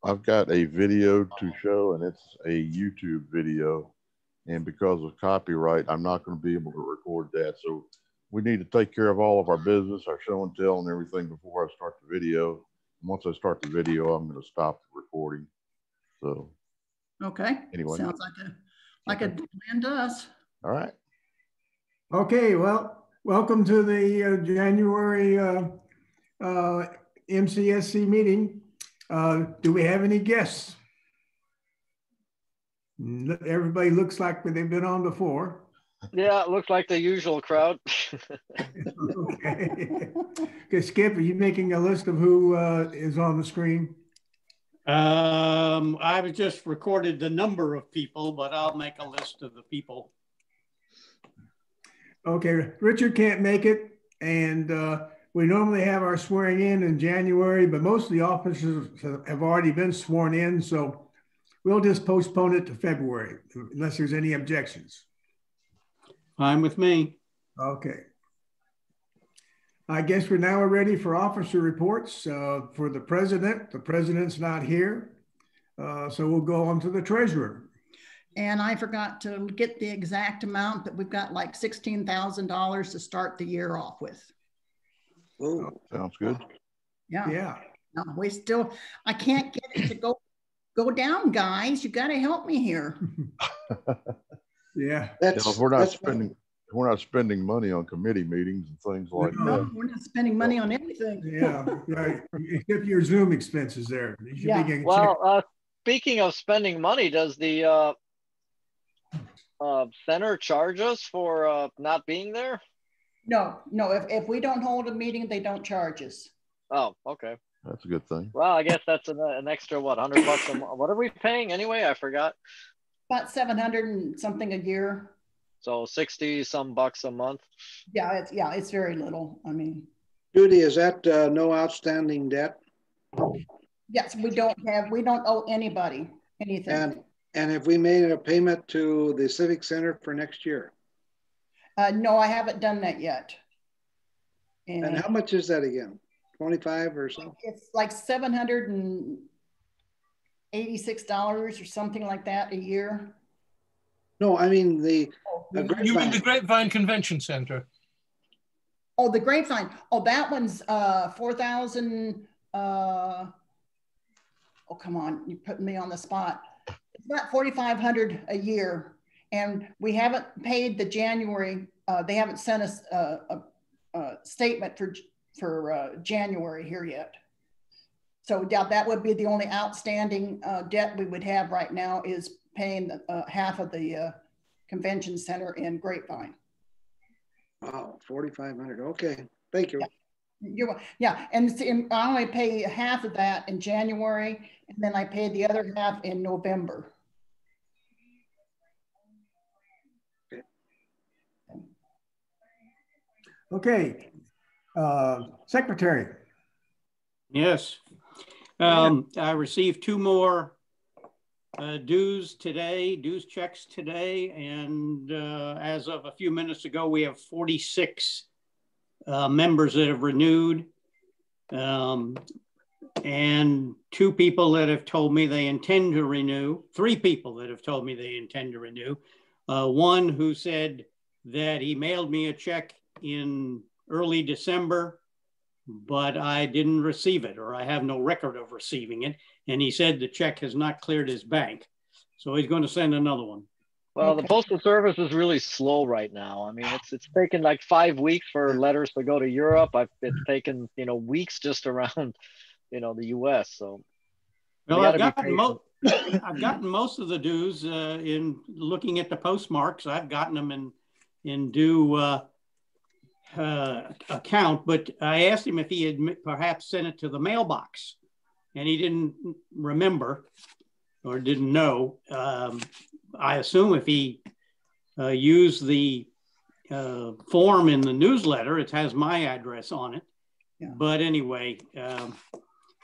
I've got a video to show, and it's a YouTube video. And because of copyright, I'm not going to be able to record that. So we need to take care of all of our business, our show and tell, and everything before I start the video. And once I start the video, I'm going to stop the recording. So, okay. Anyway, sounds like a plan to us. All right. Okay. Well, welcome to the January MCSC meeting. Do we have any guests? Everybody looks like they've been on before. Yeah, it looks like the usual crowd. Okay. Okay, Skip, are you making a list of who is on the screen? I've just recorded the number of people, but I'll make a list of the people. Okay, Richard can't make it, and we normally have our swearing in January, but most of the officers have already been sworn in, so we'll just postpone it to February unless there's any objections. Fine with me. Okay. I guess we're now ready for officer reports. For the president's not here. So we'll go on to the treasurer. And I forgot to get the exact amount, but we've got like $16,000 to start the year off with. Oh, sounds good. Yeah. Yeah. No, I can't get it to go down, guys. You got to help me here. Yeah. If we're not spending money on committee meetings and things like that. We're not spending money on anything. Yeah, right. Except your Zoom expenses there. You should Yeah. be Well, speaking of spending money, does the center charge us for not being there? No. If we don't hold a meeting, they don't charge us. Oh, okay. That's a good thing. Well, I guess that's an extra, what, $100 a month? What are we paying anyway? I forgot. About 700 and something a year. So 60 some bucks a month. Yeah, it's very little. I mean, Judy, is that no outstanding debt? yes, we don't owe anybody anything. And have we made a payment to the Civic Center for next year? No, I haven't done that yet. And how much is that again? 25 or so? It's like $786 or something like that a year. No, I mean You mean the Grapevine Convention Center? Oh, the Grapevine. Oh, that one's 4,000. Oh, come on, you're putting me on the spot. It's about 4,500 a year, and we haven't paid the January. They haven't sent us a statement for January here yet. So yeah, that would be the only outstanding debt we would have right now is paying half of the convention center in Grapevine. Wow, 4,500. Okay, thank you. Yeah, and I only pay half of that in January, and then I pay the other half in November. Okay. Secretary. Yes. I received 2 more dues checks today. And as of a few minutes ago, we have 46 members that have renewed. And 2 people that have told me they intend to renew, 3 people that have told me they intend to renew. One who said that he mailed me a check in early December, but I didn't receive it, or I have no record of receiving it. And he said the check has not cleared his bank. So he's going to send another one. Well, the Postal Service is really slow right now. I mean, it's taken like 5 weeks for letters to go to Europe. It's taken, weeks just around, the US. So well, I've gotten most of the dues in looking at the postmarks. I've gotten them in due account, but I asked him if he had perhaps sent it to the mailbox, and he didn't remember or didn't know. I assume if he used the form in the newsletter, it has my address on it. Yeah. But anyway,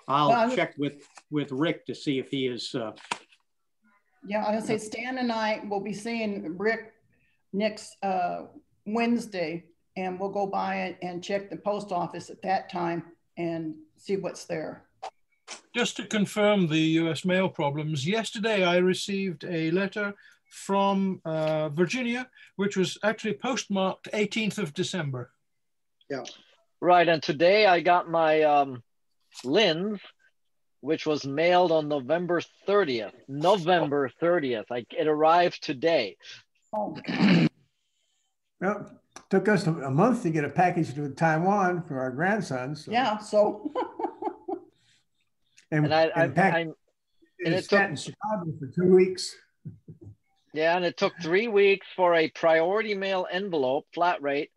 I'll check with Rick to see if he is. Yeah, I was gonna say Stan and I will be seeing Rick next Wednesday, and we'll go by and check the post office at that time and see what's there. Just to confirm the US mail problems, yesterday I received a letter from Virginia, which was actually postmarked 18th of December. Yeah. Right, and today I got my Lynn's, which was mailed on November 30th. November 30th. It arrived today. Oh, Well, took us a month to get a package to Taiwan for our grandsons. So. yeah, so. and it sat in Chicago for 2 weeks. Yeah, and it took 3 weeks for a priority mail envelope, flat rate,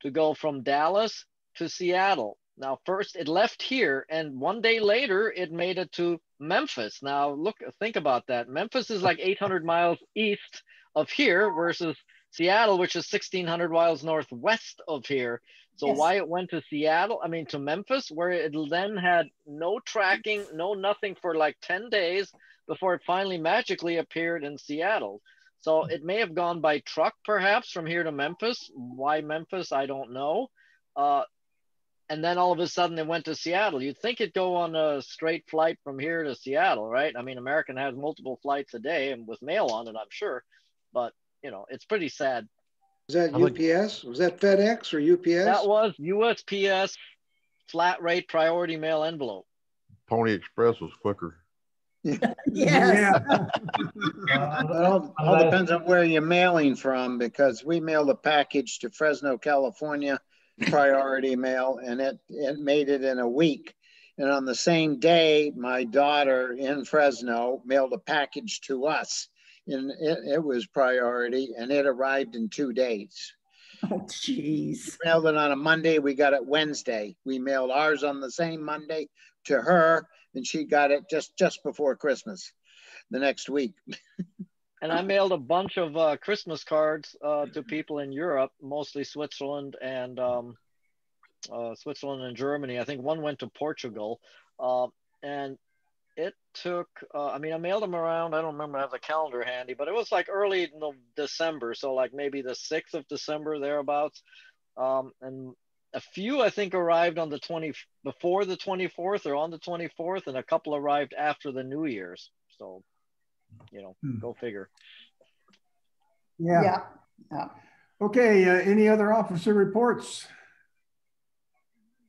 to go from Dallas to Seattle. Now, first it left here, and 1 day later, it made it to Memphis. Now, think about that. Memphis is like 800 miles east of here versus Seattle, which is 1,600 miles northwest of here. So Yes. why it went to Seattle, to Memphis, where it then had no tracking, no nothing for like 10 days before it finally magically appeared in Seattle. So it may have gone by truck, perhaps, from here to Memphis. Why Memphis? I don't know. And then all of a sudden it went to Seattle. You'd think it'd go on a straight flight from here to Seattle, right? I mean, American has multiple flights a day and with mail on it, I'm sure. But, it's pretty sad. Was that UPS? Was that FedEx or UPS? That was USPS flat rate priority mail envelope. Pony Express was quicker. Yes. Yeah. It all depends on where you're mailing from, because we mailed a package to Fresno, California, priority mail, and it made it in a week. And on the same day, my daughter in Fresno mailed a package to us, and it was priority, and it arrived in 2 days. Oh, jeez. Mailed it on a Monday, we got it Wednesday. We mailed ours on the same Monday to her, and she got it just before Christmas the next week. And I mailed a bunch of Christmas cards to people in Europe, mostly Switzerland and Germany. I think one went to Portugal, and it took. I mailed them around. I don't remember. I have the calendar handy, but it was like early December, so like maybe the 6th of December thereabouts. And a few I think arrived on before the 24th or on the 24th, and a couple arrived after the New Year's. So. Go figure. Yeah. Okay. Any other officer reports?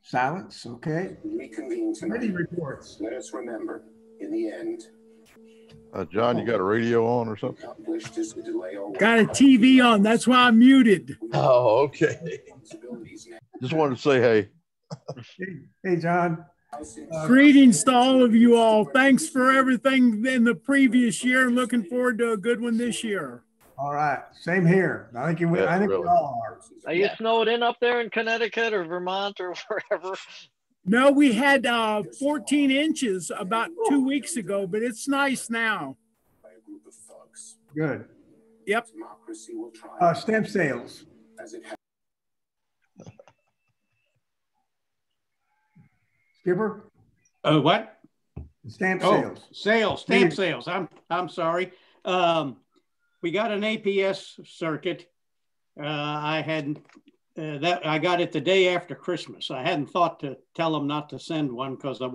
Silence. Okay. Reconvene tonight. Committee reports. Let us remember, in the end, John, you got a radio on or something? Got a TV on. That's why I'm muted. Oh, okay. Just wanted to say hey. Hey, John. Greetings to all of you all. Thanks for everything in the previous year. Looking forward to a good one this year. All right. Same here. I think we all are. Are you snowed in up there in Connecticut or Vermont or wherever? No, we had 14 inches about 2 weeks ago, but it's nice now. Good. Yep. Stamp sales. Skipper? What? Stamp sales. Stamp sales. I'm sorry. We got an APS circuit. I got it the day after Christmas. I hadn't thought to tell them not to send one because I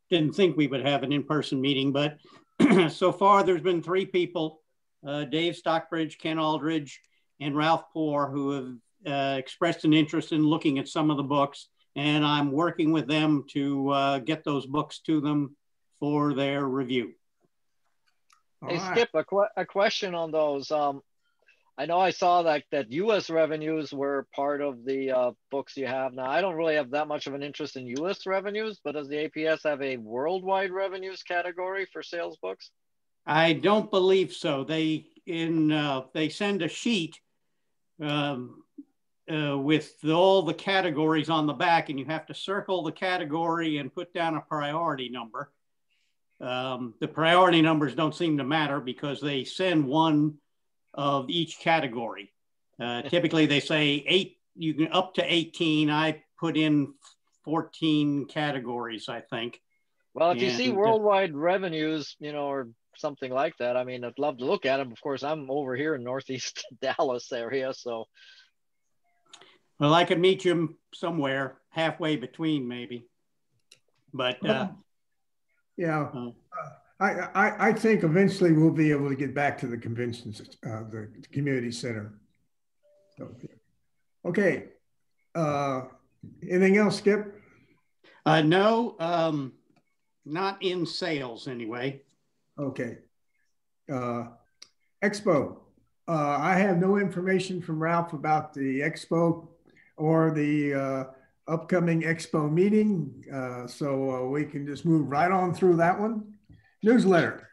didn't think we would have an in-person meeting. But so far, there's been 3 people: Dave Stockbridge, Ken Aldridge, and Ralph Poor, who have expressed an interest in looking at some of the books. And I'm working with them to get those books to them for their review. Hey, Skip, a question on those. I know I saw that U.S. revenues were part of the books you have. Now, I don't really have that much of an interest in U.S. revenues, but does the APS have a worldwide revenues category for sales books? I don't believe so. They send a sheet with all the categories on the back, and you have to circle the category and put down a priority number. The priority numbers don't seem to matter because they send one of each category. Typically they say 8, you can up to 18. I put in 14 categories, I think. Well, if you see worldwide revenues, or something like that, I'd love to look at them. Of course, I'm over here in Northeast Dallas area, so. Well, I could meet you somewhere halfway between maybe, but Yeah. I think eventually we'll be able to get back to the conventions, the community center. Okay. Anything else, Skip? No, not in sales anyway. Okay. Expo. I have no information from Ralph about the expo or the upcoming expo meeting. So we can just move right on through that one. Newsletter.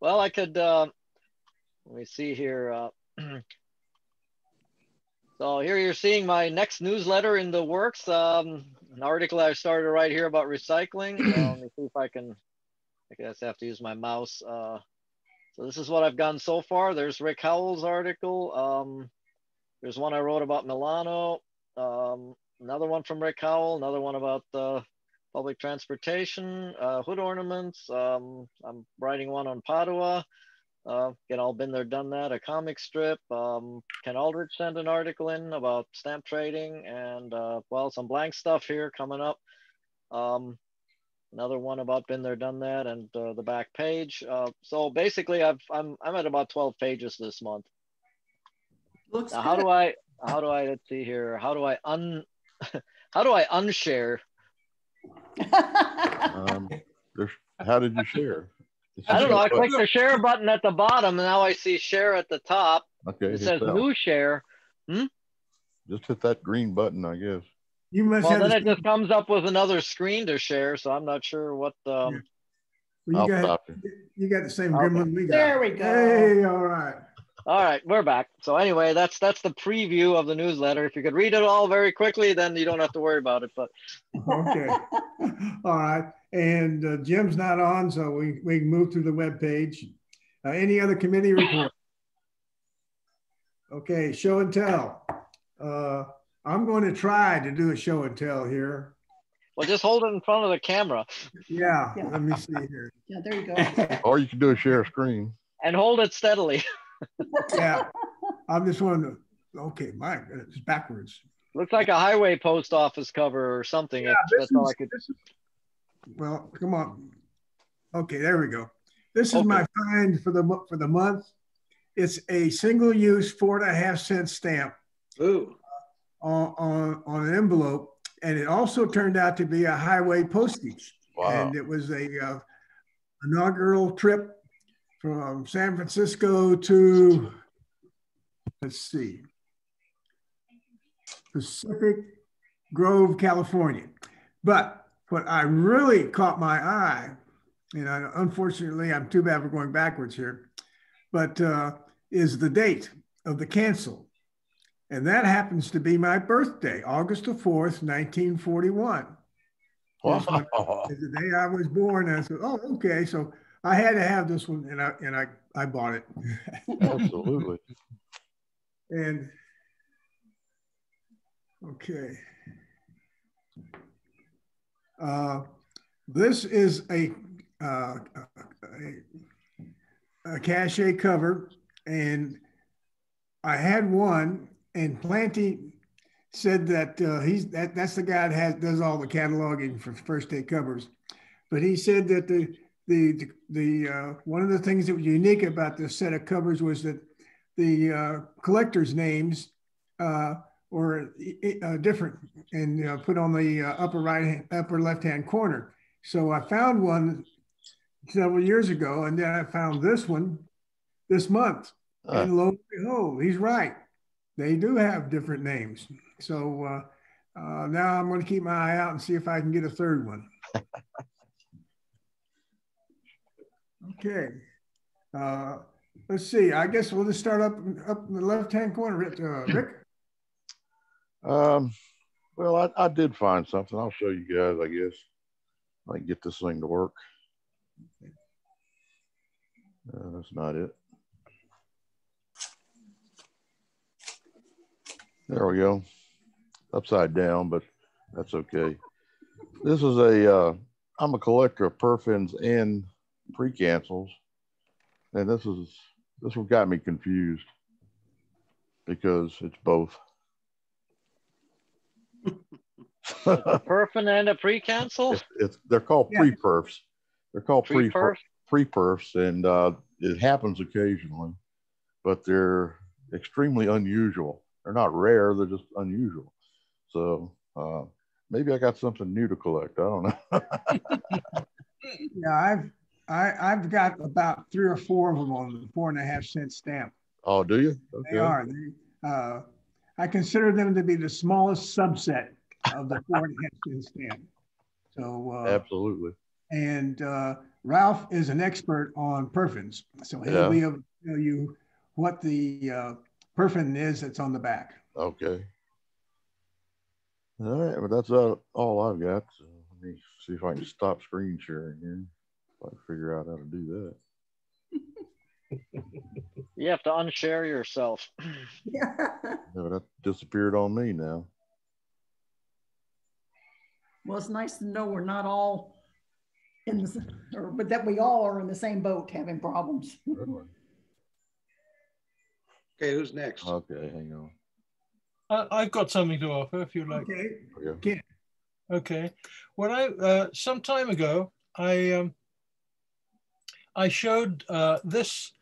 Well, I could, let me see here. So here you're seeing my next newsletter in the works. An article I started to write here about recycling. Let me see if I guess I have to use my mouse. So this is what I've done so far. There's Rick Howell's article. There's one I wrote about Milano. Another one from Rick Howell. Another one about public transportation, hood ornaments. I'm writing one on Padua. Again, all been there, done that. A comic strip. Ken Aldrich sent an article in about stamp trading, and well, some blank stuff here coming up. Another one about been there, done that, and the back page. So basically, I'm at about 12 pages this month. Looks now, good. how do I let's see here? How do I unshare? How did you share? I don't know. I clicked the share button at the bottom, and now I see share at the top. Okay. It says new share. Just hit that green button, I guess. You must well, have then it just comes up with another screen to share, so I'm not sure what. Yeah. Well, you got the same gremlin we got. There we go. Hey, all right. All right, we're back. So anyway, that's the preview of the newsletter. If you could read it all very quickly, then you don't have to worry about it. But okay, all right. And Jim's not on, so we can move through the web page. Any other committee report? Okay, show and tell. I'm going to try to do a show and tell here. Well, just hold it in front of the camera. Yeah. Let me see here. Yeah, there you go. Or you can do a share screen. And hold it steadily. Yeah, I'm just wondering. Okay, my goodness, it's backwards. Looks like a highway post office cover or something. Yeah, that's all I could. Well, come on. Okay, there we go. This is my find for the month. It's a single-use 4.5-cent stamp. Ooh. On an envelope, and it also turned out to be a highway postage. Wow. And it was a inaugural trip from San Francisco to, let's see, Pacific Grove, California. But what I really caught my eye, and unfortunately, I'm too bad for going backwards here, but is the date of the cancel. And that happens to be my birthday, August the 4th, 1941. Wow. Is the day I was born. And I said, oh, okay. So I had to have this one, and I bought it. Absolutely. And okay. This is a cachet cover, and I had one, and Planty said that that's the guy that does all the cataloging for first day covers, but he said that the one of the things that was unique about this set of covers was that the collectors' names were different and put on the upper left-hand corner. So I found one several years ago, and then I found this one this month. And lo and behold, he's right. They do have different names. So now I'm going to keep my eye out and see if I can get a third one. Okay. Let's see. I guess we'll just start up in the left-hand corner. Rick? Well, I did find something. I'll show you guys, I guess. I can get this thing to work. That's not it. There we go. Upside down, but that's okay. This is I'm a collector of perfins and pre-cancels. And this one got me confused because it's both. A perf and a pre-cancel? They're called pre-perfs. They're called Pre-perf? pre-perfs, and it happens occasionally, but they're extremely unusual. They're not rare, they're just unusual. So maybe I got something new to collect. I don't know. Yeah, I've got about 3 or 4 of them on the 4.5 cent stamp. Oh, do you? Okay. They are. I consider them to be the smallest subset of the 4.5 cent stamp. So absolutely. And Ralph is an expert on perfins, so he'll be able to tell you what the perfin is that's on the back. Okay. All right, but that's all I've got. So let me see if I can stop screen sharing here. If I can figure out how to do that. You have to unshare yourself. Yeah. No, that disappeared on me now. Well, it's nice to know we're not all in the, but that we all are in the same boat having problems. Okay, who's next? Okay, hang on. I've got something to offer if you like. Okay. Okay. When I some time ago, I showed this.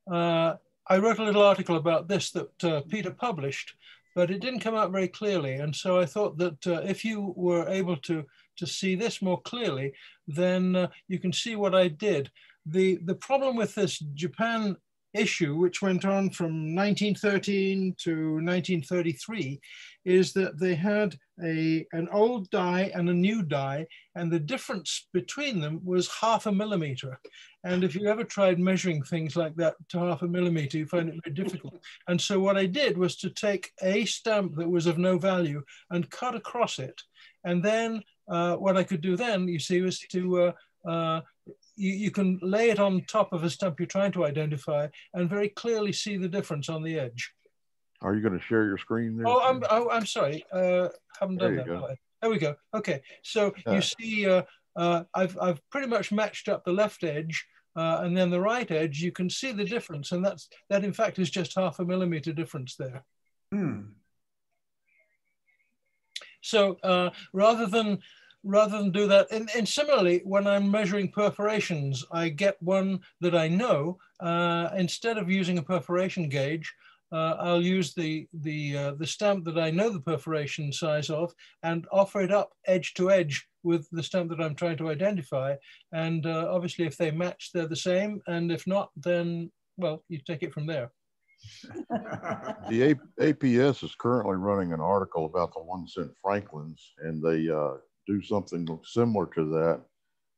I wrote a little article about this that Peter published, but it didn't come out very clearly. And so I thought that if you were able to see this more clearly, then you can see what I did. The problem with this Japan issue, which went on from 1913 to 1933, is that they had an old die and a new die, and the difference between them was 0.5 millimeter. And if you ever tried measuring things like that to 0.5 millimeter, you find it very difficult. And so what I did was to take a stamp that was of no value and cut across it. And then what I could do then, you see, was to you can lay it on top of a stamp you're trying to identify and very clearly see the difference on the edge. Are you going to share your screen there? I'm sorry. Haven't done that. There we go. Okay. So you see, I've pretty much matched up the left edge, and then the right edge. You can see the difference, and that in fact is just 0.5 millimeter difference there. So rather than do that, and similarly, when I'm measuring perforations, I get one that I know. Instead of using a perforation gauge, I'll use the stamp that I know the perforation size of and offer it up edge to edge with the stamp that I'm trying to identify. And obviously, if they match, they're the same. And if not, then, well, you take it from there. The APS is currently running an article about the 1 cent Franklins, and they do something similar to that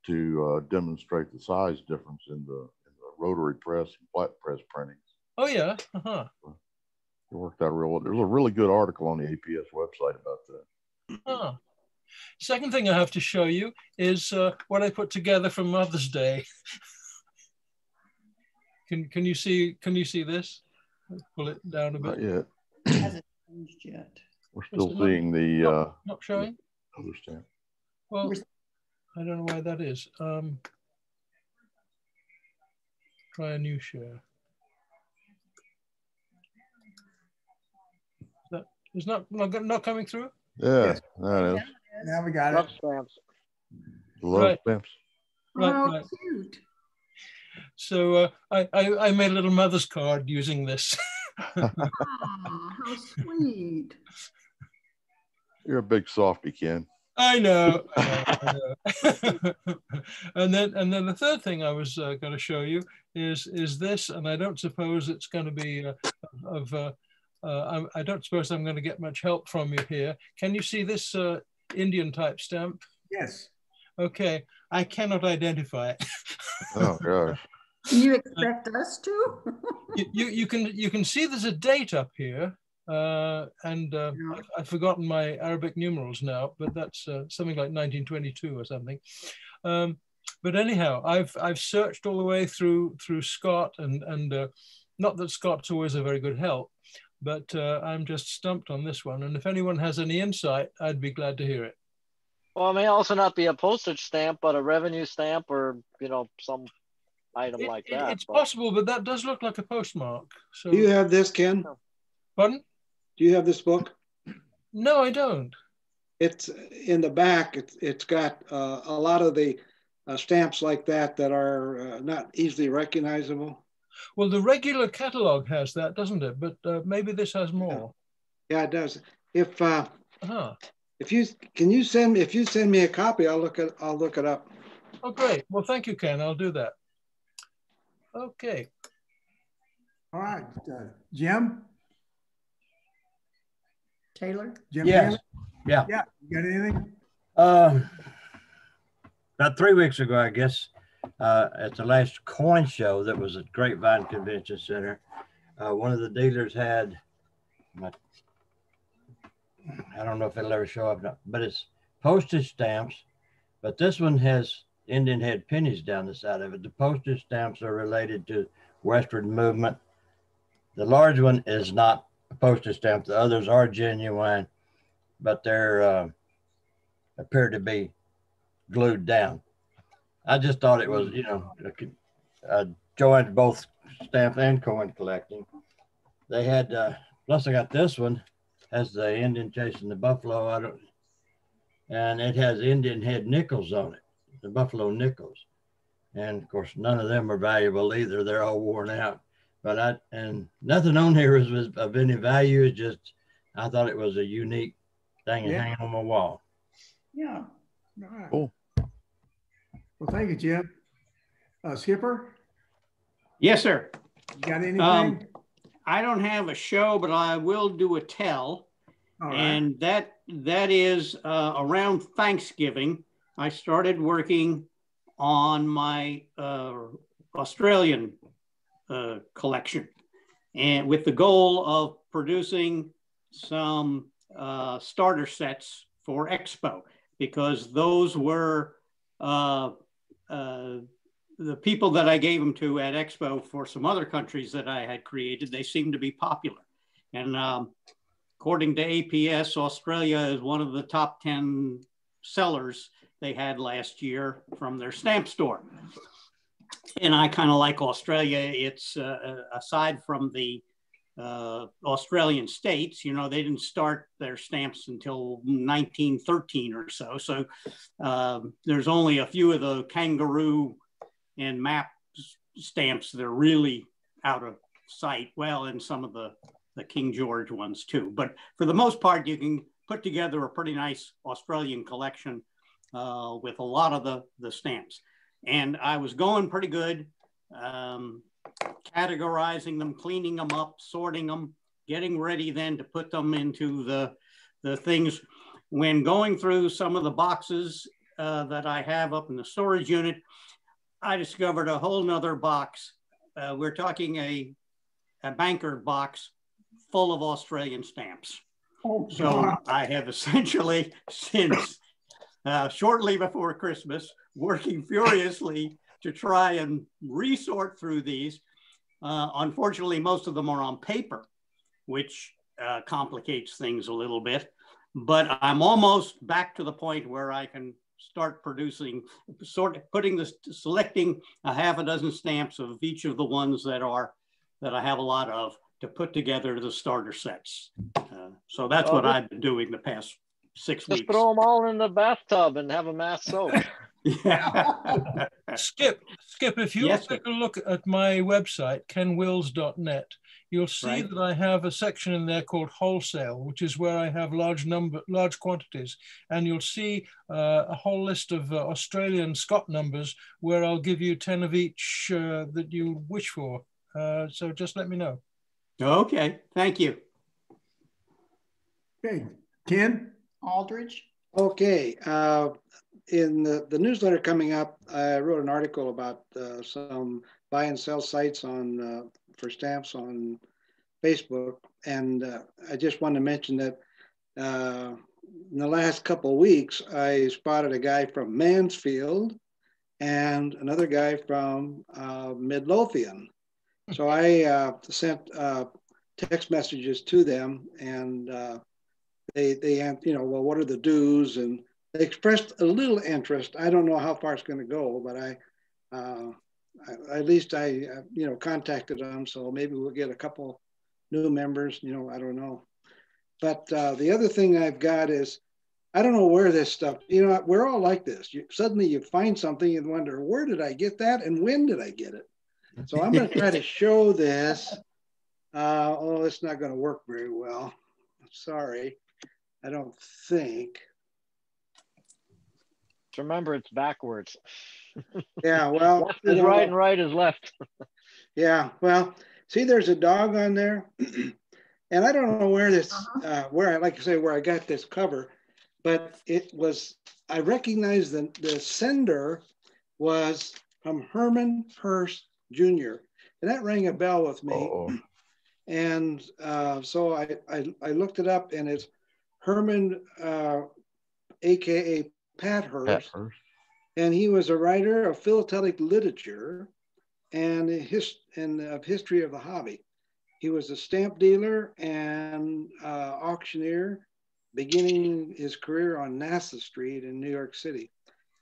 to demonstrate the size difference in the rotary press and flat press printings. Oh yeah, It worked out real well. There's a really good article on the APS website about that. Second thing I have to show you is what I put together for Mother's Day. Can you see this? Pull it down a bit. Not yet. It hasn't changed yet. We're still seeing the not showing. Other stamp. Well, I don't know why that is. Try a new share. Is not coming through? Yeah, yes. That is. Now we got Love it. stamps. Love stamps. Right. Cute. So I made a little mother's card using this. Oh, how sweet. You're a big softy, Ken. I know. And then the third thing I was going to show you is this, and I don't suppose it's going to be I don't suppose I'm going to get much help from you here. Can you see this Indian type stamp? Yes. Okay, I cannot identify it. Oh gosh. Can you expect us to? you can see there's a date up here. I've forgotten my Arabic numerals now, but that's something like 1922 or something. But anyhow, I've searched all the way through Scott, and not that Scott's always a very good help, but I'm just stumped on this one. And if anyone has any insight, I'd be glad to hear it. Well, it may also not be a postage stamp, but a revenue stamp, or some item like that. It's possible, but that does look like a postmark. So, do you have this, Ken? Pardon? Do you have this book? No, I don't. it's in the back. It's got a lot of the stamps like that are not easily recognizable. Well, the regular catalog has that, doesn't it? But maybe this has more. Yeah, it does. If you send me a copy, I'll look it up. Oh, great. Well, thank you, Ken. I'll do that. Okay. All right, Jim. Taylor? Jim Yes. Taylor? Yeah. Yeah. You got anything? About 3 weeks ago, I guess, at the last coin show that was at Grapevine Convention Center, one of the dealers had, I don't know if it'll ever show up, but it's postage stamps, but this one has Indian head pennies down the side of it. The postage stamps are related to westward movement. The large one is not a postage stamp. The others are genuine, but they're appear to be glued down. I just thought it was, I joined both stamp and coin collecting. They had, plus I got this one, has the Indian chasing the buffalo. And it has Indian head nickels on it, the buffalo nickels. And of course, none of them are valuable either. They're all worn out. But and nothing on here is of any value. It's just, I thought it was a unique thing hanging on my wall. Yeah. All right. Cool. Well, thank you, Jim. Skipper? Yes, sir. You got anything? I don't have a show, but I will do a tell. All right. And that is around Thanksgiving. I started working on my Australian collection, and with the goal of producing some starter sets for Expo, because those were the people that I gave them to at Expo for some other countries that I had created. They seemed to be popular. And according to APS, Australia is one of the top 10 sellers they had last year from their stamp store. And I kind of like Australia. It's aside from the Australian states, they didn't start their stamps until 1913 or so. So there's only a few of the kangaroo and map stamps that are really out of sight. Well, and some of the King George ones too. But for the most part, you can put together a pretty nice Australian collection with a lot of the stamps. And I was going pretty good, categorizing them, cleaning them up, sorting them, getting ready then to put them into the things. When going through some of the boxes that I have up in the storage unit, I discovered a whole nother box. We're talking a banker box full of Australian stamps. Oh, so I have essentially since shortly before Christmas, working furiously to try and resort through these. Unfortunately, most of them are on paper, which complicates things a little bit, but I'm almost back to the point where I can start producing, selecting a half a dozen stamps of each of the ones that I have a lot of to put together the starter sets. So that's what I've been doing the past 6 weeks. Just throw them all in the bathtub and have a mass soak. Yeah. Skip, if you take a look at my website, kenwills.net, you'll see that I have a section in there called wholesale, which is where I have large quantities. And you'll see a whole list of Australian Scott numbers where I'll give you 10 of each that you wish for. So just let me know. Okay, thank you. Okay, Ken? Aldridge? Okay, in the newsletter coming up, I wrote an article about some buy and sell sites on for stamps on Facebook, and I just wanted to mention that in the last couple of weeks, I spotted a guy from Mansfield and another guy from Midlothian. So I sent text messages to them, and they well, what are the dues? And they expressed a little interest. I don't know how far it's going to go, but I at least I contacted them. So maybe we'll get a couple new members. I don't know. But the other thing I've got is I don't know where this stuff, you know, we're all like this. Suddenly you find something and wonder, where did I get that? And when did I get it? So I'm going to try to show this. Oh, it's not going to work very well. Sorry. I don't think. Remember, it's backwards. Yeah, well. Left is right and right is left. Yeah, well, see, there's a dog on there. And I don't know where this, like I say, where I got this cover, but it was, I recognized the sender was from Herman Hurst Jr. And that rang a bell with me. And so I looked it up, and it's Herman, AKA Pat Hurst. And he was a writer of philatelic literature and of history of the hobby. He was a stamp dealer and auctioneer, beginning his career on Nassau Street in New York City.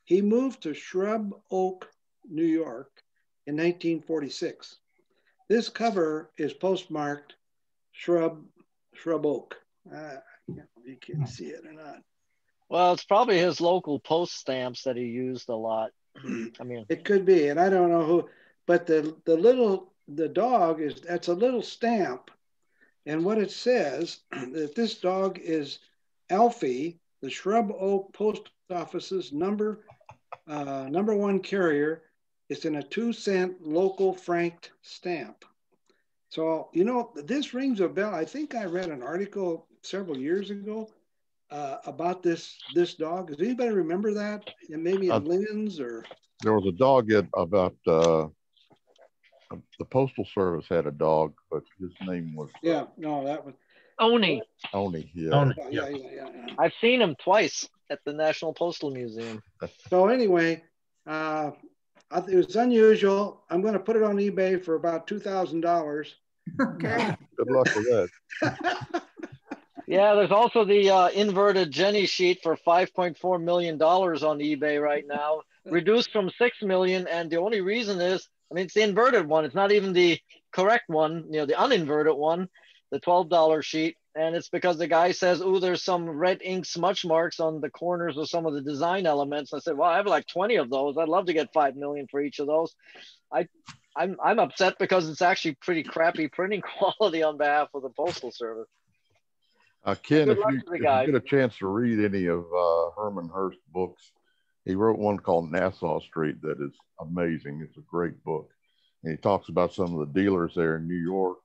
He moved to Shrub Oak, New York in 1946. This cover is postmarked Shrub Oak. You can see it or not. Well, it's probably his local post stamps that he used a lot. I mean, it could be, and I don't know who, but the dog that's a little stamp, and what it says that this dog is Alfie, the Shrub Oak Post Office's number one carrier. It's in a 2-cent local franked stamp. So, you know, this rings a bell. I think I read an article several years ago about this dog. Does anybody remember that? And maybe in Lincoln's or? There was a dog about the Postal Service had a dog, but his name was that was Oni. Oni, yeah. Yeah. I've seen him twice at the National Postal Museum. So anyway, it was unusual. I'm going to put it on eBay for about $2,000. Okay. Good luck with that. Yeah, there's also the inverted Jenny sheet for $5.4 million on eBay right now, reduced from $6 million. And the only reason is, I mean, it's the inverted one. It's not even the correct one, you know, the uninverted one, the $12 sheet. And it's because the guy says, oh, there's some red ink smudge marks on the corners of some of the design elements. I said, well, I have like 20 of those. I'd love to get $5 million for each of those. I'm upset because it's actually pretty crappy printing quality on behalf of the Postal Service. Ken, if you get a chance to read any of Herman Hurst's books, he wrote one called Nassau Street that is amazing. It's a great book. And he talks about some of the dealers there in New York,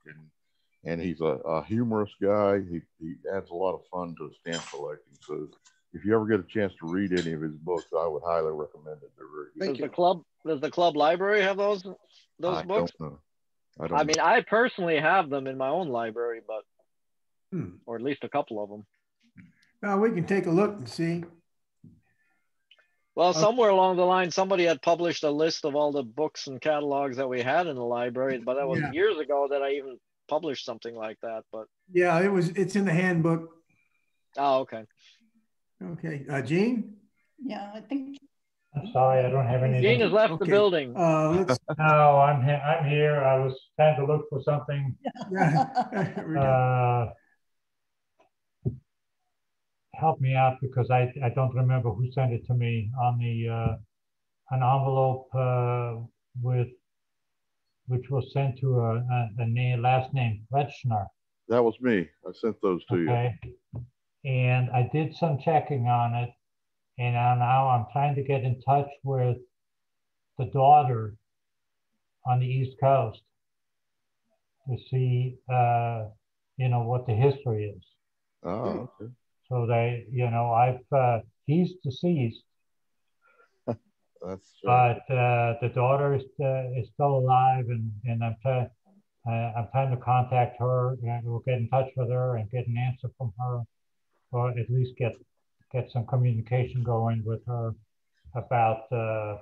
and he's a humorous guy. He adds a lot of fun to stamp collecting. So if you ever get a chance to read any of his books, I would highly recommend it. They're very good. Does the club library have those books? I don't know. I mean, I personally have them in my own library, but or at least a couple of them. Well, we can take a look and see. Well, somewhere along the line, somebody had published a list of all the books and catalogs that we had in the library, but that was years ago that I even published something like that. But yeah, it's in the handbook. Oh, okay. Okay, Gene? Yeah, I think. I'm sorry, I don't have anything. Gene has left the building. No, I'm here. I was trying to look for something. Help me out because I don't remember who sent it to me on the an envelope which was sent to a last name Fletchner. That was me. I sent those to you. And I did some checking on it, and now I'm trying to get in touch with the daughter on the East Coast to see, what the history is. Oh, okay. So they, he's deceased, but the daughter is still alive, and I'm trying to contact her, and we'll get in touch with her and get an answer from her, or at least get some communication going with her about the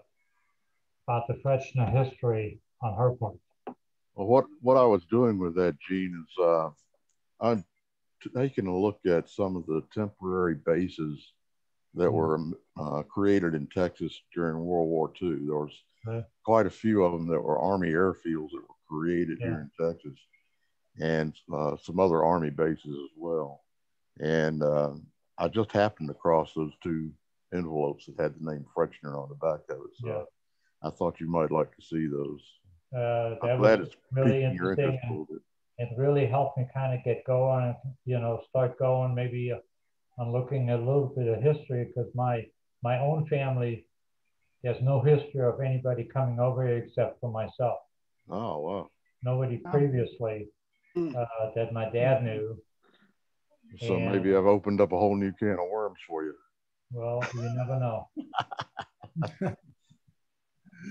Fletchner history on her part. Well, what I was doing with that, Gene, is I'm taking a look at some of the temporary bases that were created in Texas during World War II. There was quite a few of them that were Army airfields that were created here in Texas, and some other Army bases as well. And I just happened to cross those two envelopes that had the name Frechner on the back of it. So I thought you might like to see those. That was really interesting, and it really helped me kind of get going, you know, start going maybe on looking at a little bit of history, because my own family, there's no history of anybody coming over here except for myself. Oh, wow. Nobody previously that my dad knew. So maybe I've opened up a whole new can of worms for you. Well, you never know.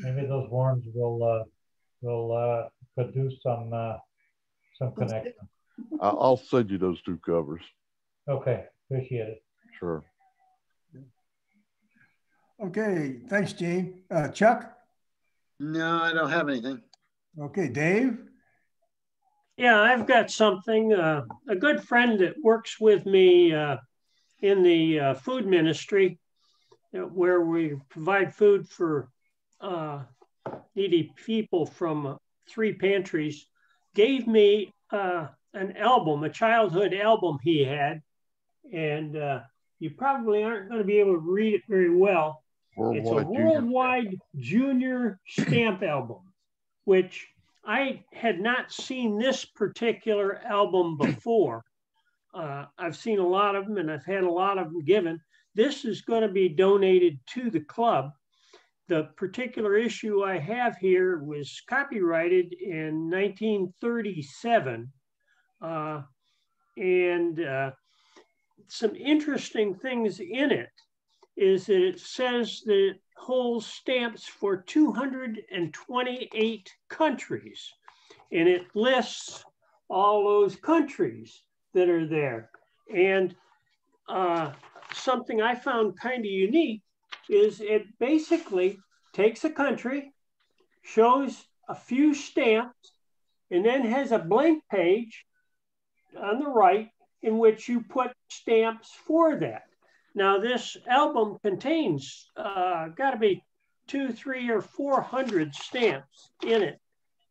Maybe those worms will produce some connection. I'll send you those two covers. Okay, appreciate it. Sure. Okay, thanks, Gene. Chuck? No, I don't have anything. Okay, Dave? Yeah, I've got something. A good friend that works with me in the food ministry, where we provide food for needy people from 3 pantries, gave me an album, a childhood album he had. And you probably aren't going to be able to read it very well. It's a worldwide junior stamp album, which I had not seen this particular album before. I've seen a lot of them, and I've had a lot of them given. This is going to be donated to the club. The particular issue I have here was copyrighted in 1937. Some interesting things in it is that it says that it holds stamps for 228 countries, and it lists all those countries that are there. And something I found kind of unique is it basically takes a country, shows a few stamps, and then has a blank page on the right in which you put stamps for that. Now, this album contains got to be 200, 300, or 400 stamps in it.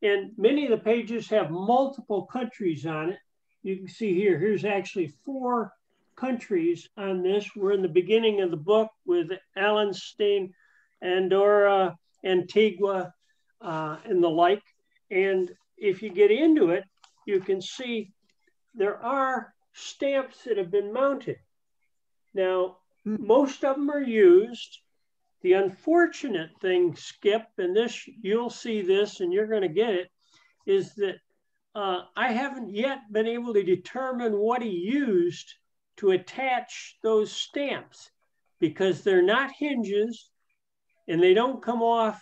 And many of the pages have multiple countries on it. You can see here, here's actually 4 countries on this. We're in the beginning of the book with Allenstein, Andorra, Antigua, and the like. And if you get into it, you can see there are stamps that have been mounted. Now, most of them are used. The unfortunate thing, Skip, and this, you'll see this and you're going to get it, is that I haven't yet been able to determine what he used to attach those stamps, because they're not hinges and they don't come off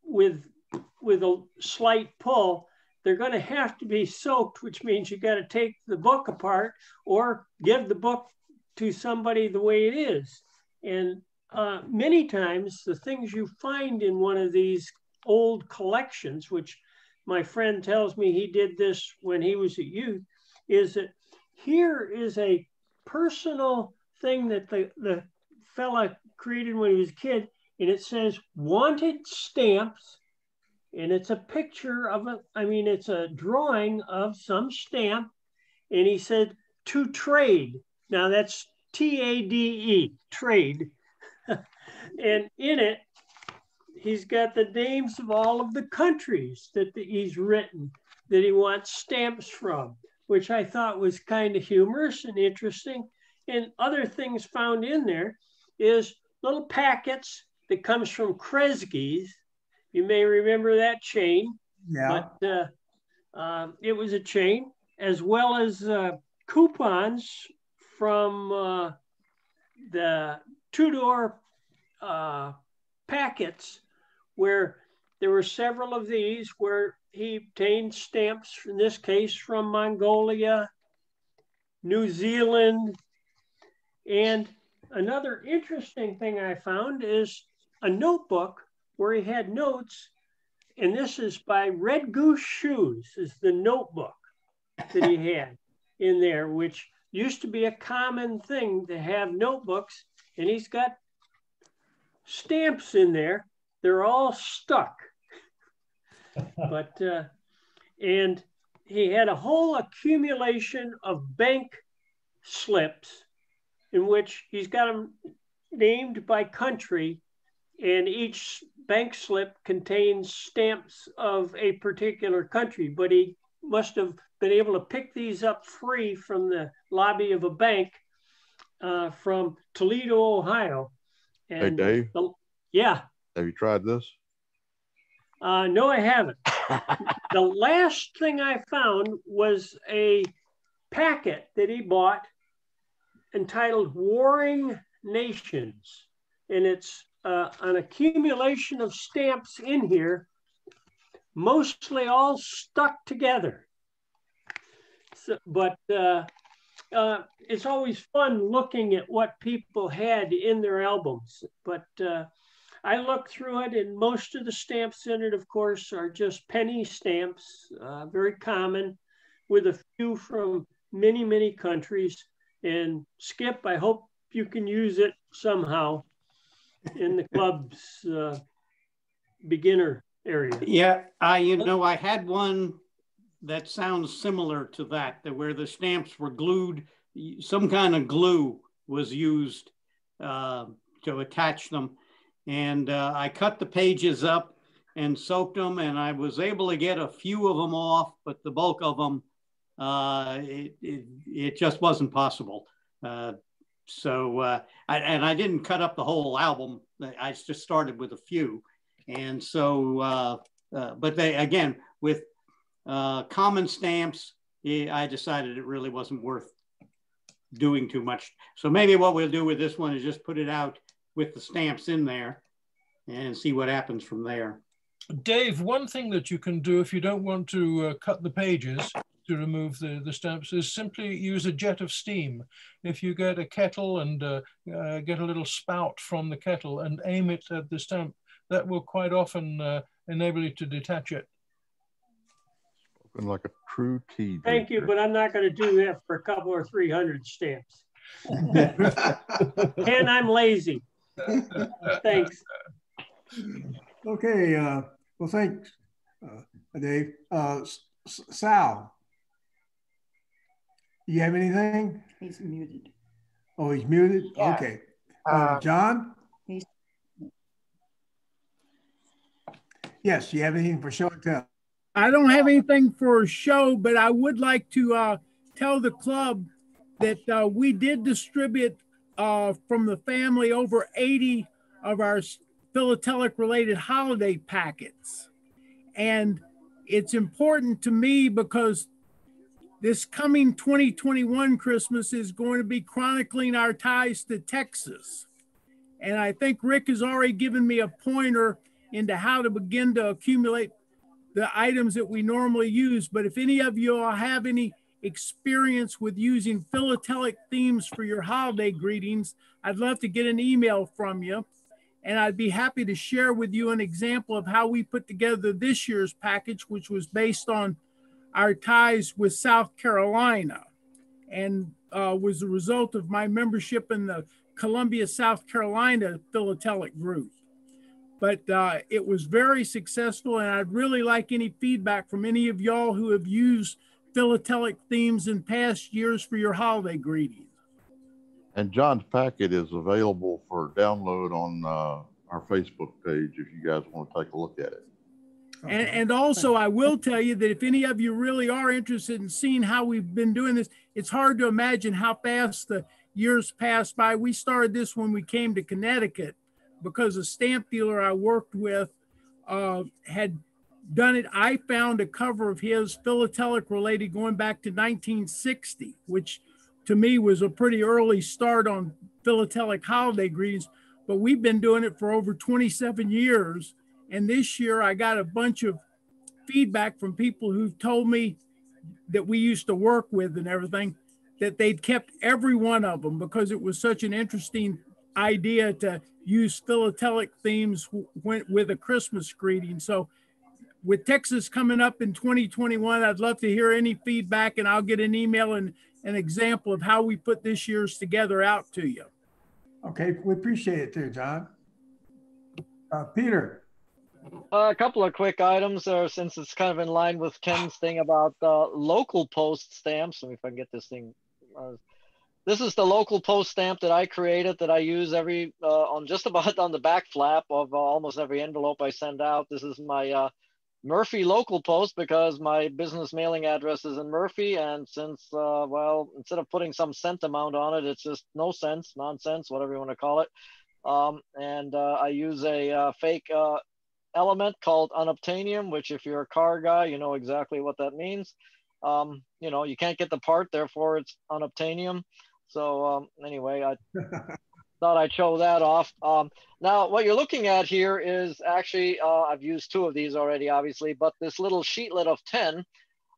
with a slight pull. They're going to have to be soaked, which means you got to take the book apart or give the book to somebody the way it is. And many times the things you find in one of these old collections, which my friend tells me he did this when he was a youth, is that here is a personal thing that the fella created when he was a kid, and it says wanted stamps. And it's a picture of it's a drawing of some stamp. And he said, to trade. Now that's T-A-D-E, trade. And in it, he's got the names of all of the countries that he's written that he wants stamps from, which I thought was kind of humorous and interesting. And other things found in there is little packets that comes from Kresge's. You may remember that chain, but it was a chain, as well as coupons from the two-door packets, where there were several of these where he obtained stamps, in this case from Mongolia, New Zealand. And another interesting thing I found is a notebook where he had notes, and this is by Red Goose Shoes, is the notebook that he had in there, which used to be a common thing to have notebooks, and he's got stamps in there. They're all stuck. But, and he had a whole accumulation of bank slips in which he's got them named by country, and each bank slip contains stamps of a particular country, but he must have been able to pick these up free from the lobby of a bank from Toledo, Ohio. And hey, Dave. Yeah. Have you tried this? No, I haven't. The last thing I found was a packet that he bought entitled Warring Nations. And it's an accumulation of stamps in here, mostly all stuck together. So, but it's always fun looking at what people had in their albums. But I looked through it, and most of the stamps in it, of course, are just penny stamps, very common, with a few from many, many countries. And Skip, I hope you can use it somehow in the club's beginner area. Yeah, I had one that sounds similar to that where the stamps were glued. Some kind of glue was used to attach them. And I cut the pages up and soaked them, and I was able to get a few of them off, but the bulk of them, it just wasn't possible. I didn't cut up the whole album. I just started with a few. And so, but they, again, with common stamps, I decided it really wasn't worth doing too much. So maybe what we'll do with this one is just put it out with the stamps in there and see what happens from there. Dave, one thing that you can do if you don't want to cut the pages to remove the stamps is simply use a jet of steam. If you get a kettle and get a little spout from the kettle and aim it at the stamp, that will quite often enable you to detach it. Spoken like a true tea. Thank you, but I'm not going to do that for a couple or 300 stamps. And I'm lazy. Thanks. Okay, well, thanks, Dave. Sal, you have anything? He's muted. Oh, he's muted? Yeah. Okay. John? Yes, you have anything for show and tell? I don't have anything for a show, but I would like to tell the club that we did distribute from the family over 80 of our philatelic related holiday packets. And it's important to me because this coming 2021 Christmas is going to be chronicling our ties to Texas. And I think Rick has already given me a pointer into how to begin to accumulate the items that we normally use. But if any of you all have any experience with using philatelic themes for your holiday greetings, I'd love to get an email from you. And I'd be happy to share with you an example of how we put together this year's package, which was based on our ties with South Carolina and was the result of my membership in the Columbia, South Carolina philatelic group. But it was very successful, and I'd really like any feedback from any of y'all who have used philatelic themes in past years for your holiday greetings. And John's packet is available for download on our Facebook page if you guys want to take a look at it. And also, I will tell you that if any of you really are interested in seeing how we've been doing this, it's hard to imagine how fast the years pass by. We started this when we came to Connecticut because a stamp dealer I worked with had done it. I found a cover of his philatelic related going back to 1960, which to me was a pretty early start on philatelic holiday greetings, but we've been doing it for over 27 years. And this year I got a bunch of feedback from people who've told me that we used to work with and everything, that they'd kept every one of them because it was such an interesting idea to use philatelic themes with a Christmas greeting. So with Texas coming up in 2021, I'd love to hear any feedback, and I'll get an email and an example of how we put this year's together out to you. Okay, we appreciate it too, John. Peter. A couple of quick items, since it's kind of in line with Ken's thing about local post stamps. Let me if I can get this thing. this is the local post stamp that I created that I use every on just about on the back flap of almost every envelope I send out. This is my Murphy local post because my business mailing address is in Murphy, and since well, instead of putting some cent amount on it, it's just no sense, nonsense, whatever you want to call it. And I use a fake element called unobtainium, which if you're a car guy, you know exactly what that means. You know, you can't get the part, therefore it's unobtainium. So anyway, I thought I'd show that off. Now, what you're looking at here is actually, I've used 2 of these already, obviously, but this little sheetlet of 10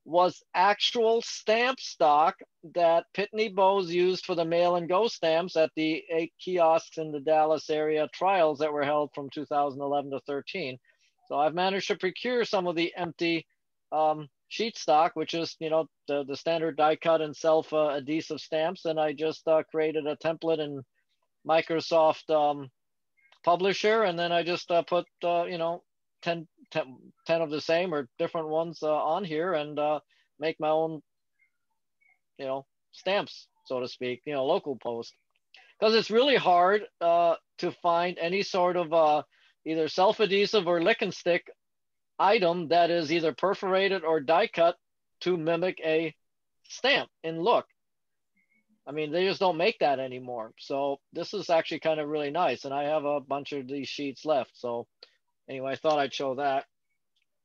was actual stamp stock that Pitney Bowes used for the mail and go stamps at the 8 kiosks in the Dallas area trials that were held from 2011 to 13. So I've managed to procure some of the empty sheet stock, which is, you know, the standard die cut and self adhesive stamps. And I just created a template in Microsoft Publisher. And then I just put, you know, 10 of the same or different ones on here and make my own, you know, stamps, so to speak, you know, local post. Because it's really hard to find any sort of either self-adhesive or lick and stick item that is either perforated or die cut to mimic a stamp in look. I mean, they just don't make that anymore. So this is actually kind of really nice. And I have a bunch of these sheets left. So anyway, I thought I'd show that.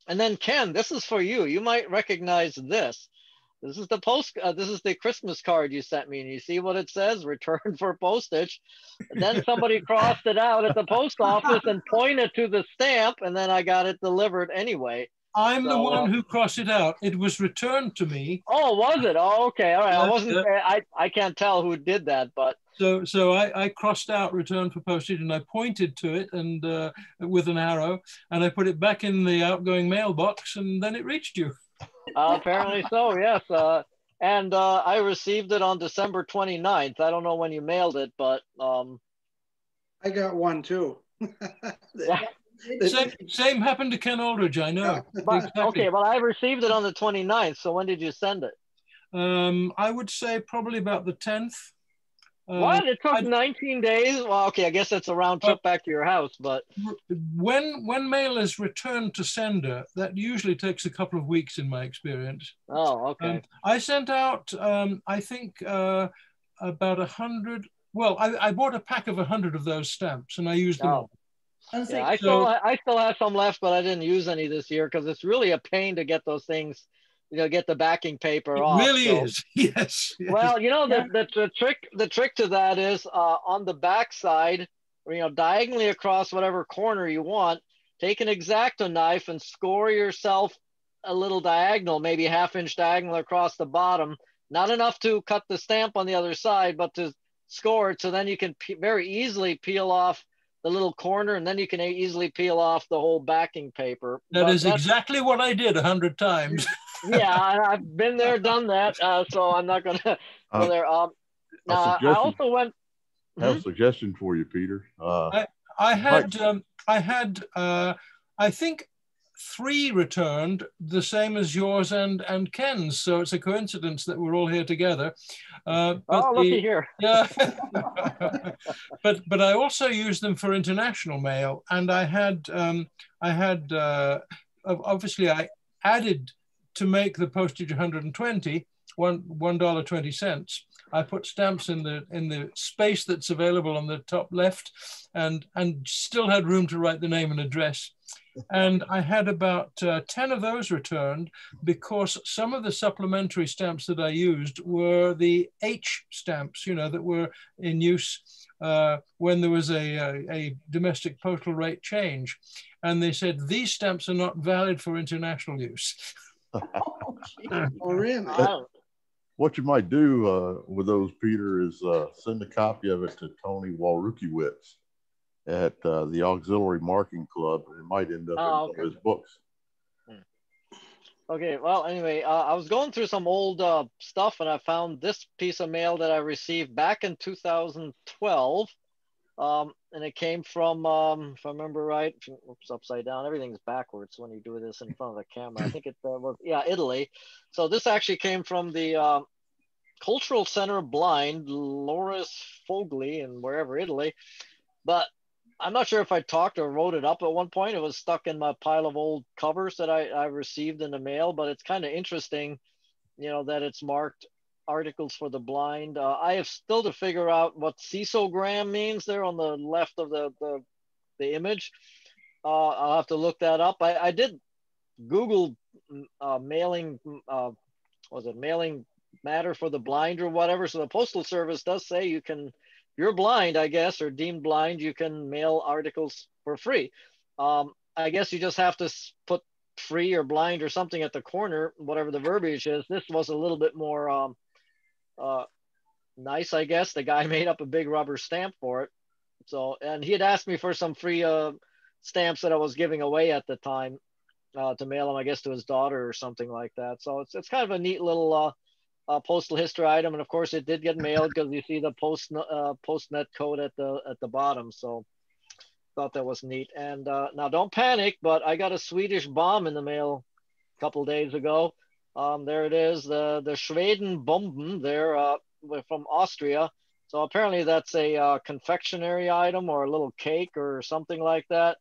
And then Ken, this is for you. You might recognize this. This is the this is the Christmas card you sent me, and you see what it says? Return for postage. And then somebody crossed it out at the post office and pointed to the stamp, and then I got it delivered anyway. I'm the one who crossed it out. It was returned to me. Oh, was it? Oh, okay. All right. I wasn't. I can't tell who did that, but. So I crossed out return for postage and I pointed to it and with an arrow, and I put it back in the outgoing mailbox, and then it reached you. Apparently so, yes. And I received it on December 29th. I don't know when you mailed it, but I got one too. Same happened to Ken Aldridge, I know. But, exactly. Okay, but I received it on the 29th. So when did you send it? I would say probably about the 10th. What? It took 19 days? Well, okay, I guess that's a round trip back to your house, but... When mail is returned to sender, that usually takes a couple of weeks in my experience. Oh, okay. I sent out, I think, about 100... Well, I bought a pack of 100 of those stamps, and I used them all. Yeah, I still have some left, but I didn't use any this year because it's really a pain to get those things, you know, get the backing paper off. It really is. Yes. Well, you know, the trick to that is on the back side, you know, diagonally across whatever corner you want, take an X-Acto knife and score yourself a little diagonal, maybe half-inch diagonal across the bottom. Not enough to cut the stamp on the other side, but to score it, so then you can very easily peel off the little corner, and then you can easily peel off the whole backing paper. That's exactly what I did 100 times. Yeah, I've been there, done that. So I'm not going to go there. Now, I also went. I have a suggestion for you, Peter. I had, I think, 3 returned, the same as yours and Ken's. So it's a coincidence that we're all here together. Looky here. Yeah. but I also used them for international mail, and I had obviously I added to make the postage 120, $1.20. I put stamps in the space that's available on the top left, and still had room to write the name and address. And I had about 10 of those returned because some of the supplementary stamps that I used were the H stamps, you know, that were in use when there was a domestic postal rate change. And they said, these stamps are not valid for international use. Oh, really? What you might do with those, Peter, is send a copy of it to Tony Walrukiewicz at the Auxiliary Marking Club. It might end up in his books. Okay, well, anyway, I was going through some old stuff, and I found this piece of mail that I received back in 2012. And it came from, if I remember right, oops, upside down. Everything's backwards when you do this in front of the camera. I think it was, yeah, Italy. So this actually came from the Cultural Center Blind, Loris Fogli in wherever, Italy. But I'm not sure if I talked or wrote it up at one point. It was stuck in my pile of old covers that I received in the mail, but it's kind of interesting, you know, that it's marked articles for the blind. I have still to figure out what sesogram means there on the left of the image. I'll have to look that up. I did Google mailing, was it mailing matter for the blind or whatever? So the Postal Service does say you can, if you're blind, I guess, or deemed blind, you can mail articles for free. I guess you just have to put free or blind or something at the corner, whatever the verbiage is. This was a little bit more nice, I guess. The guy made up a big rubber stamp for it. So, and he had asked me for some free stamps that I was giving away at the time to mail him, I guess, to his daughter or something like that. So it's kind of a neat little postal history item. And of course it did get mailed because you see the postnet code at the bottom. So thought that was neat. And now don't panic, but I got a Swedish bomb in the mail a couple of days ago. There it is, the Schweden Bomben. They're from Austria. So apparently that's a confectionery item or a little cake or something like that.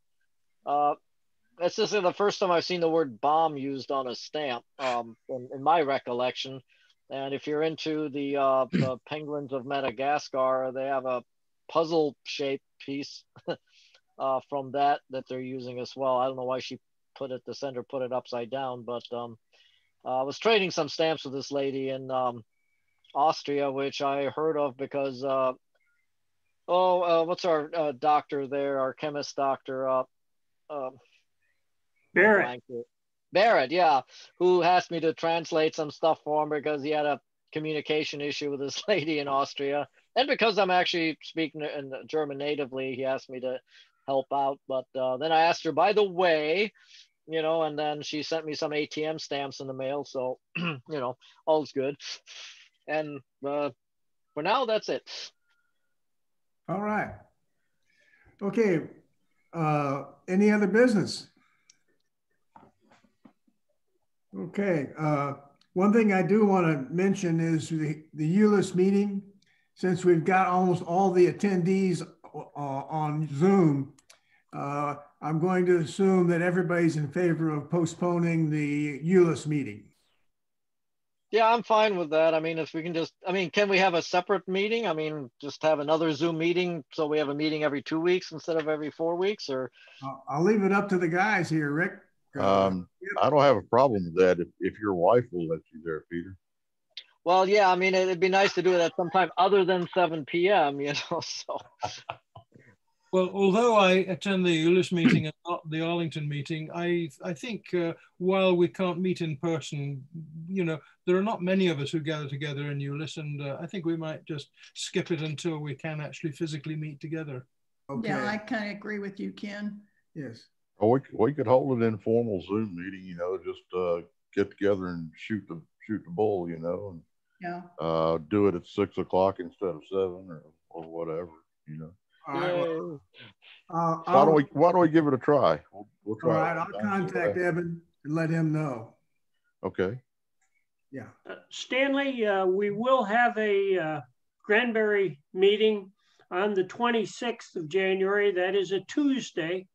This is the first time I've seen the word bomb used on a stamp in my recollection. And if you're into the penguins of Madagascar, they have a puzzle-shaped piece from that they're using as well. I don't know why she put it, the sender put it upside down, but I was trading some stamps with this lady in Austria, which I heard of because, what's our doctor there, our chemist doctor? Barrett. Barrett, yeah, who asked me to translate some stuff for him because he had a communication issue with this lady in Austria. And because I'm actually speaking in German natively, he asked me to help out. But then I asked her, by the way, you know, and then she sent me some ATM stamps in the mail. So, you know, all's good. And for now, that's it. All right. Okay. Any other business? Okay. One thing I do want to mention is the ULIS meeting. Since we've got almost all the attendees on Zoom, I'm going to assume that everybody's in favor of postponing the ULIS meeting. Yeah, I'm fine with that. I mean, if we can just, I mean, can we have a separate meeting? I mean, just have another Zoom meeting so we have a meeting every 2 weeks instead of every 4 weeks, or? I'll leave it up to the guys here, Rick. I don't have a problem with that if your wife will let you there, Peter. Well, yeah, I mean, it'd be nice to do it at some time other than 7 p.m., you know, so. Well, although I attend the ULIS meeting and not the Arlington meeting, I think while we can't meet in person, you know, there are not many of us who gather together in ULIS, and I think we might just skip it until we can actually physically meet together. Okay. Yeah, I kind of agree with you, Ken. Yes. Or we could hold an informal Zoom meeting, you know, just get together and shoot the bull, you know, and yeah, do it at 6 o'clock instead of 7 or whatever, you know. All right. Well, why don't we give it a try? We'll try. All right, I'll contact Evan and let him know. Okay. Yeah. Stanley, we will have a Granbury meeting on the 26th of January. That is a Tuesday.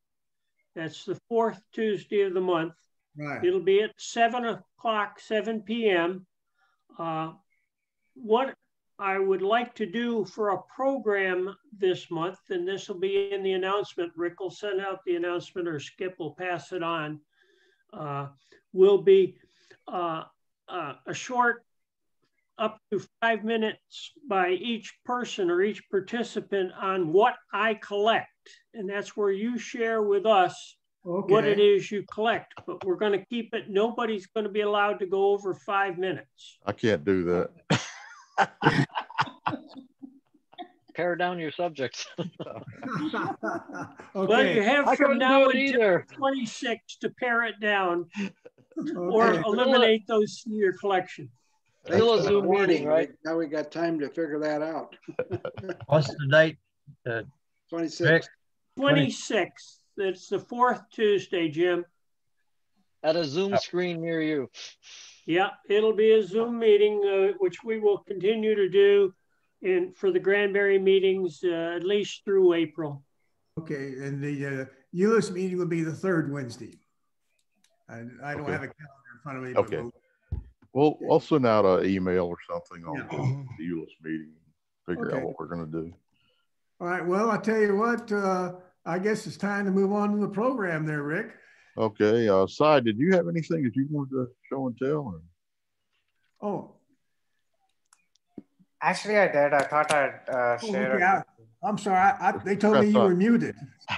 That's the 4th Tuesday of the month. Right. It'll be at 7 o'clock, 7 p.m. What I would like to do for a program this month, and this will be in the announcement, Rick will send out the announcement or Skip will pass it on, will be a short up to 5 minutes by each person or each participant on what I collect. And that's where you share with us what it is you collect, but we're going to keep it. Nobody's going to be allowed to go over 5 minutes. I can't do that. Pare down your subjects. Well, you have from now until 26 to pare it down or eliminate those in your collection. Still a Zoom meeting, right? Now we got time to figure that out. What's the date? 26. 26th. It's the 4th Tuesday, Jim. At a Zoom screen near you. Yeah, it'll be a Zoom meeting, which we will continue to do for the Granbury meetings at least through April. Okay, and the ULIS meeting will be the third Wednesday. I don't have a calendar in front of me. Okay. But We'll send out an email or something on Yeah. the ULIS meeting, figure out what we're going to do. All right, well, I'll tell you what, I guess it's time to move on to the program there, Rick. Okay, Cy, did you have anything that you wanted to show and tell? Or? Oh, actually, I did. I thought I'd share. Okay. I'm sorry. They told me you were muted.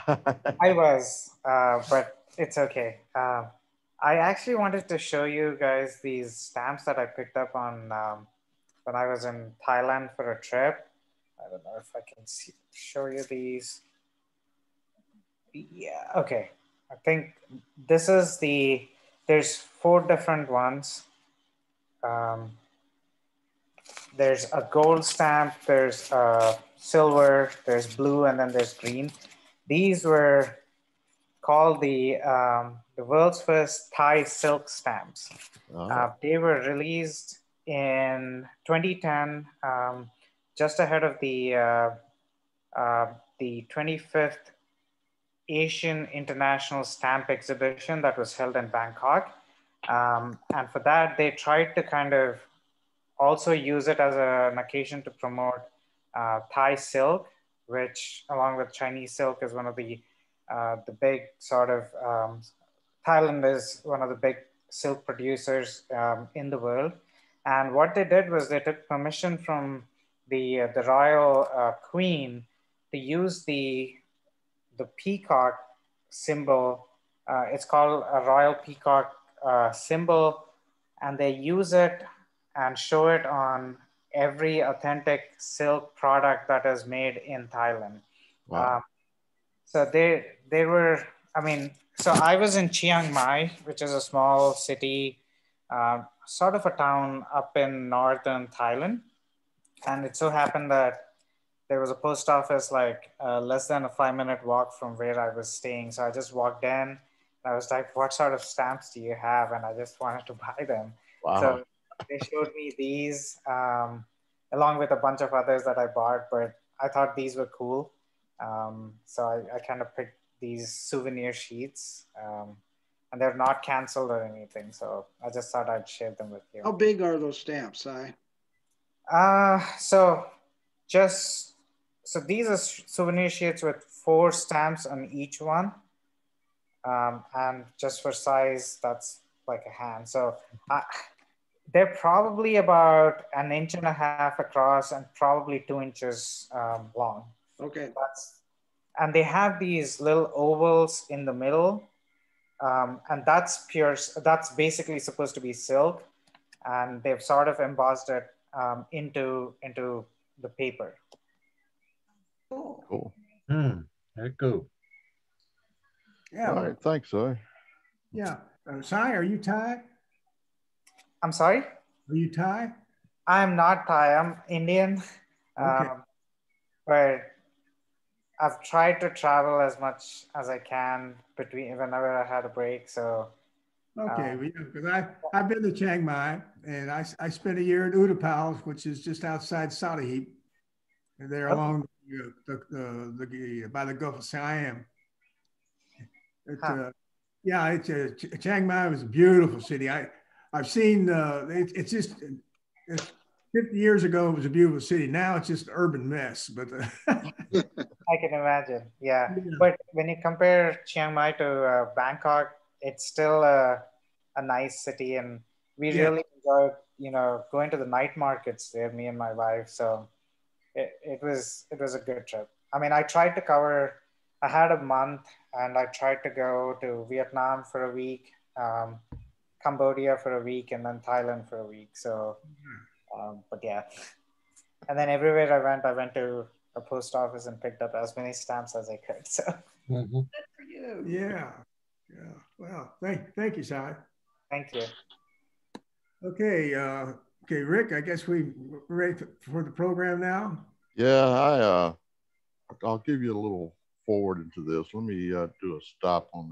I was, but it's okay. I actually wanted to show you guys these stamps that I picked up on when I was in Thailand for a trip. I don't know if I can show you these. Yeah, okay. I think this is there's 4 different ones. There's a gold stamp, there's silver, there's blue, and then there's green. These were called the world's first Thai silk stamps. Oh. They were released in 2010, just ahead of the 25th Asian International Stamp Exhibition that was held in Bangkok. And for that, they tried to kind of also use it as an occasion to promote Thai silk, which along with Chinese silk is one of the big sort of, Thailand is one of the big silk producers in the world. And what they did was they took permission from the royal queen to use the peacock symbol. It's called a royal peacock symbol, and they use it and show it on every authentic silk product that is made in Thailand. Wow. So they were, I mean, so I was in Chiang Mai, which is a small city, sort of a town up in northern Thailand. And it so happened that there was a post office like less than a 5-minute walk from where I was staying. So I just walked in. I was like, what sort of stamps do you have? And I just wanted to buy them. Wow. So they showed me these along with a bunch of others that I bought, but I thought these were cool. So I kind of picked these souvenir sheets and they're not canceled or anything. So I just thought I'd share them with you. How big are those stamps, Si? So these are souvenir sheets with 4 stamps on each one. And just for size, that's like a hand. So they're probably about 1.5 inches across and probably 2 inches long. Okay. And they have these little ovals in the middle. And that's basically supposed to be silk. And they've sort of embossed it into the paper. Cool. Very cool. Yeah. All right. Thanks, Si. Yeah. Si, are you Thai? I'm sorry? Are you Thai? I'm not Thai. I'm Indian. Okay. But I've tried to travel as much as I can whenever I had a break. So. Okay, because I've been to Chiang Mai and I spent a year in Utapao, which is just outside Saudi, and they're along by the Gulf of Siam. Chiang Mai was a beautiful city. I've seen it's just 50 years ago it was a beautiful city. Now it's just an urban mess. But I can imagine. Yeah, but when you compare Chiang Mai to Bangkok, it's still a nice city, and we really enjoyed, going to the night markets there, me and my wife. So it was a good trip. I mean, I had a month, and I tried to go to Vietnam for a week, Cambodia for a week, and then Thailand for a week. So, but yeah. And then everywhere I went to a post office and picked up as many stamps as I could. So good for you. Yeah. Well, thank you, Si. Thank you. Okay. Okay, Rick, I guess we're ready for the program now. Yeah, I'll give you a little forward into this. Let me do a stop on